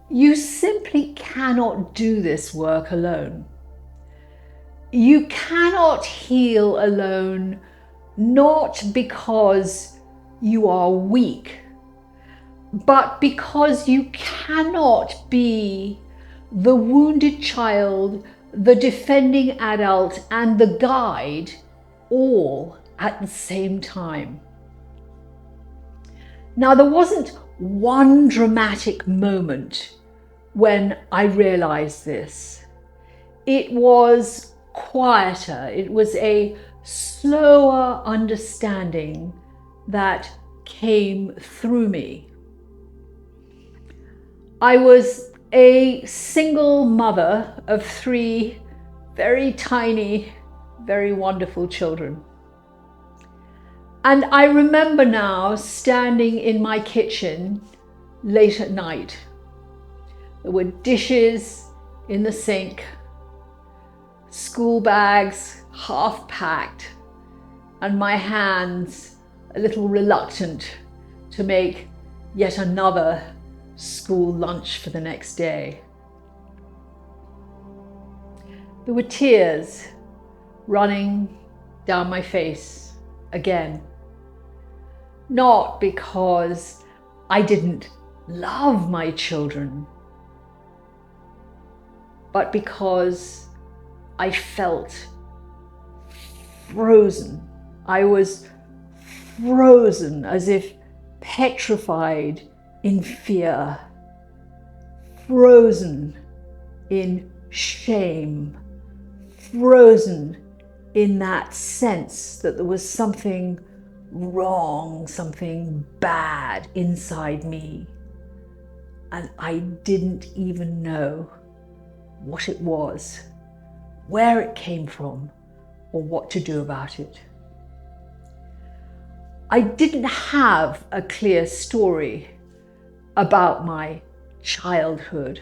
You simply cannot do this work alone. You cannot heal alone, not because you are weak, but because you cannot be the wounded child, the defending adult, and the guide all at the same time. Now, there wasn't one dramatic moment when I realized this. It was quieter. It was a slower understanding that came through me. I was a single mother of 3 very tiny, very wonderful children. And I remember now standing in my kitchen late at night. There were dishes in the sink, school bags half packed, and my hands a little reluctant to make yet another school lunch for the next day. There were tears running down my face again. Not because I didn't love my children, but because I felt frozen. I was frozen, as if petrified in fear, frozen in shame, frozen in that sense that there was something wrong, something bad inside me, and I didn't even know what it was, where it came from, or what to do about it. I didn't have a clear story about my childhood.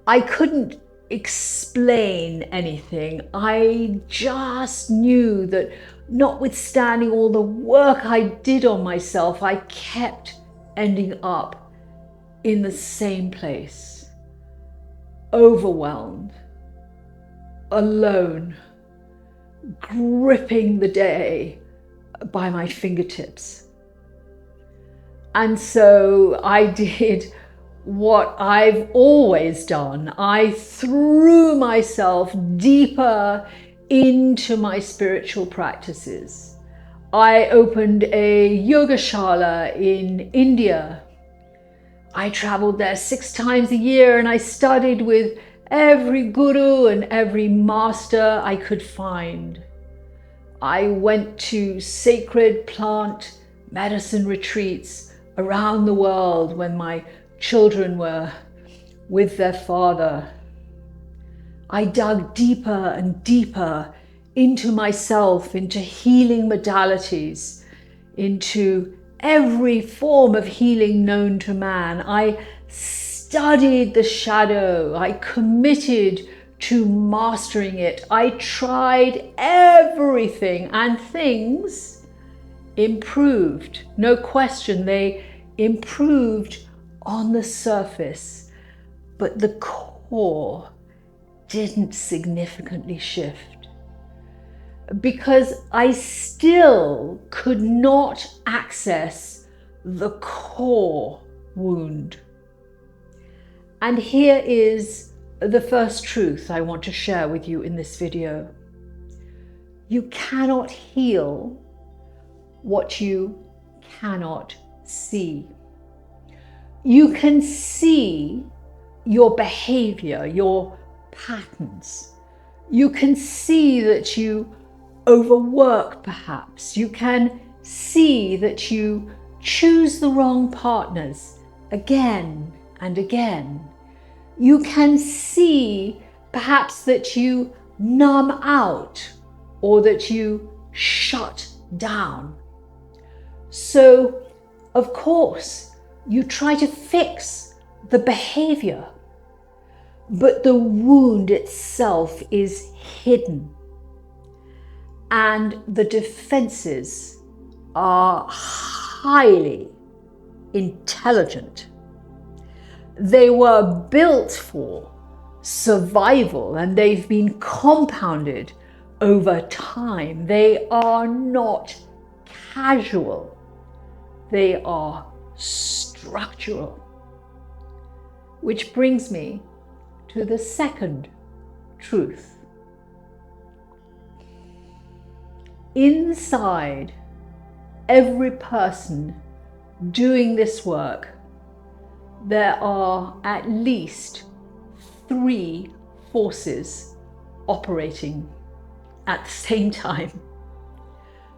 I couldn't explain anything. I just knew that notwithstanding all the work I did on myself, I kept ending up in the same place, overwhelmed, alone, gripping the day by my fingertips. And so I did what I've always done. I threw myself deeper into my spiritual practices. I opened a yogashala in India. I traveled there 6 times a year, and I studied with every guru and every master I could find. I went to sacred plant medicine retreats around the world when my children were with their father. I dug deeper and deeper into myself, into healing modalities, into every form of healing known to man. I studied the shadow. I committed to mastering it. I tried everything, and things improved. No question, they improved on the surface, but the core didn't significantly shift, because I still could not access the core wound. And here is the first truth I want to share with you in this video. You cannot heal what you cannot see. You can see your behavior, your patterns. You can see that you overwork, perhaps. You can see that you choose the wrong partners again and again. You can see perhaps that you numb out or that you shut down. So, of course, you try to fix the behavior, but the wound itself is hidden, and the defenses are highly intelligent. They were built for survival, and they've been compounded over time. They are not casual. They are structural. Which brings me to the second truth. Inside every person doing this work, there are at least 3 forces operating at the same time.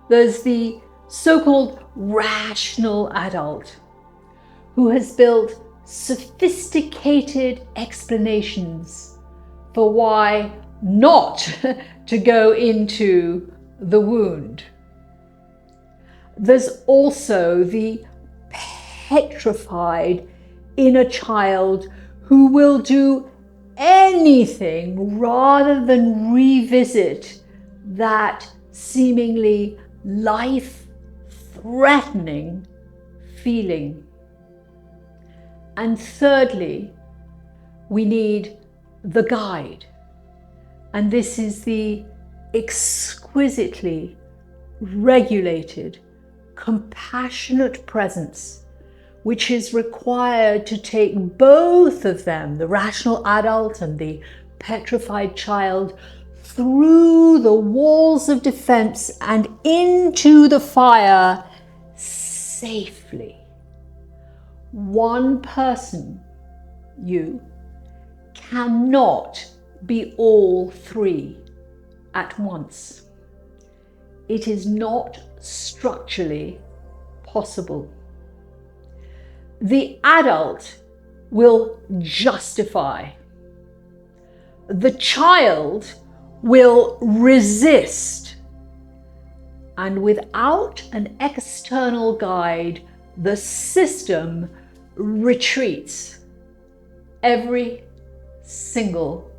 There's the so-called rational adult who has built sophisticated explanations for why not to go into the wound. There's also the petrified inner child who will do anything rather than revisit that seemingly life-threatening feeling. And thirdly, we need the guide. And this is the exquisitely regulated, compassionate presence which is required to take both of them, the rational adult and the petrified child, through the walls of defense and into the fire safely. One person, you, cannot be all 3 at once. It is not structurally possible. The adult will justify. The child will resist. And without an external guide, the system retreats every single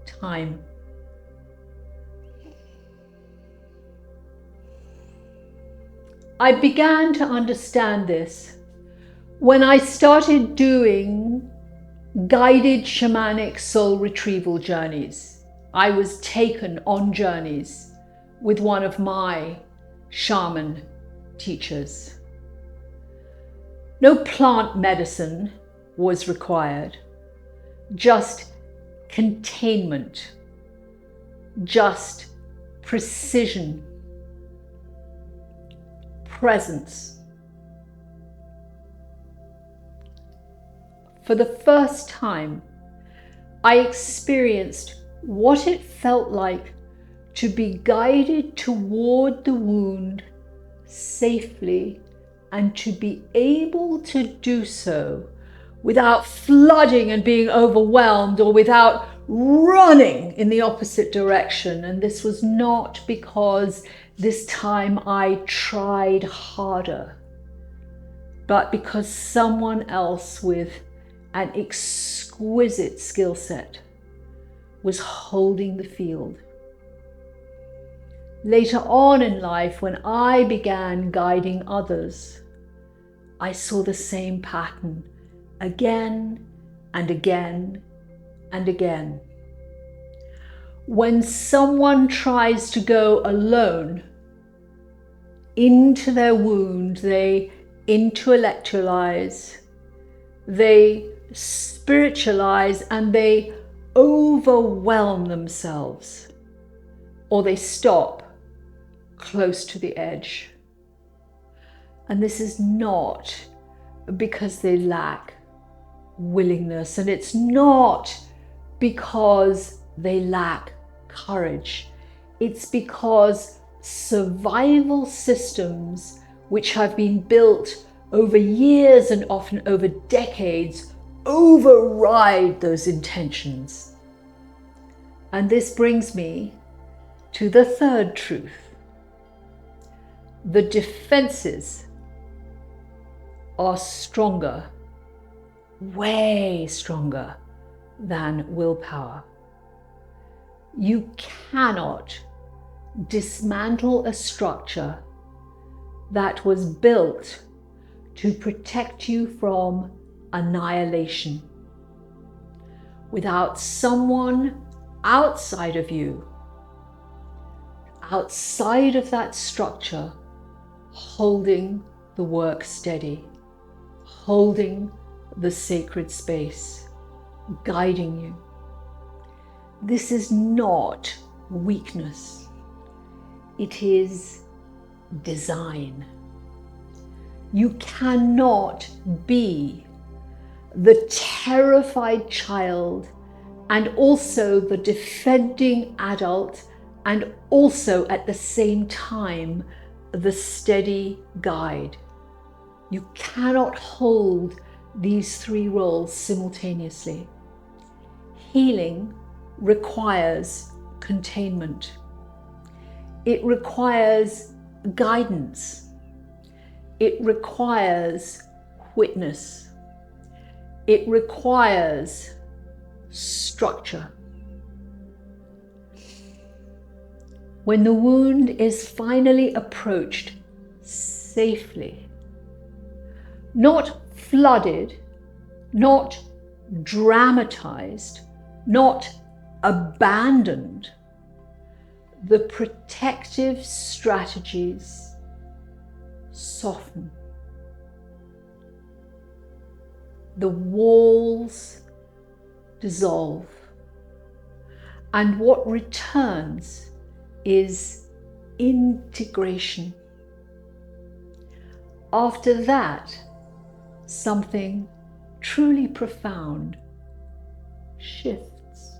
time. I began to understand this when I started doing guided shamanic soul retrieval journeys. I was taken on journeys with one of my shaman teachers. No plant medicine was required, just containment, just precision, presence. For the first time, I experienced what it felt like to be guided toward the wound safely and to be able to do so without flooding and being overwhelmed or without running in the opposite direction. And this was not because this time I tried harder, but because someone else with an exquisite skill set was holding the field. Later on in life, when I began guiding others, I saw the same pattern again and again and again. When someone tries to go alone into their wound, they intellectualize, they spiritualize, and they overwhelm themselves, or they stop close to the edge. And this is not because they lack willingness, and it's not because they lack courage. It's because survival systems which have been built over years and often over decades override those intentions. And this brings me to the third truth. The defenses are stronger, way stronger than willpower. You cannot dismantle a structure that was built to protect you from annihilation. Without someone outside of you, outside of that structure, holding the work steady, holding the sacred space, guiding you. This is not weakness. It is design. You cannot be the terrified child and also the defending adult and also at the same time the steady guide. You cannot hold these three roles simultaneously. Healing requires containment. It requires guidance. It requires witness. It requires structure. When the wound is finally approached safely, not flooded, not dramatized, not abandoned, the protective strategies soften. The walls dissolve, and what returns is integration. After that, something truly profound shifts.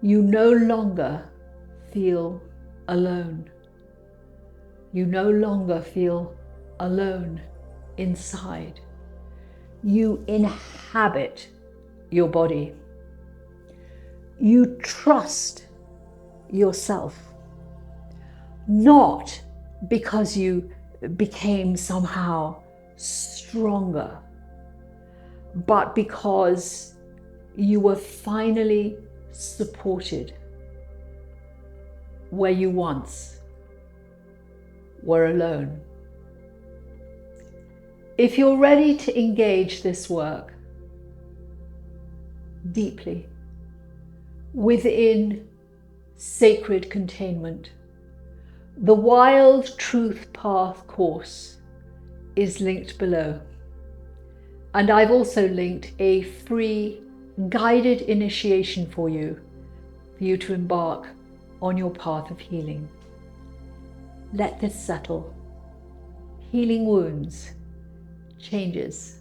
You no longer feel alone. You no longer feel alone inside. You inhabit your body. You trust yourself, not because you became somehow stronger, but because you were finally supported where you once were alone. If you're ready to engage this work deeply within sacred containment, the Wild Truth Path course is linked below. And I've also linked a free guided initiation for you to embark on your path of healing. Let this settle. Healing wounds changes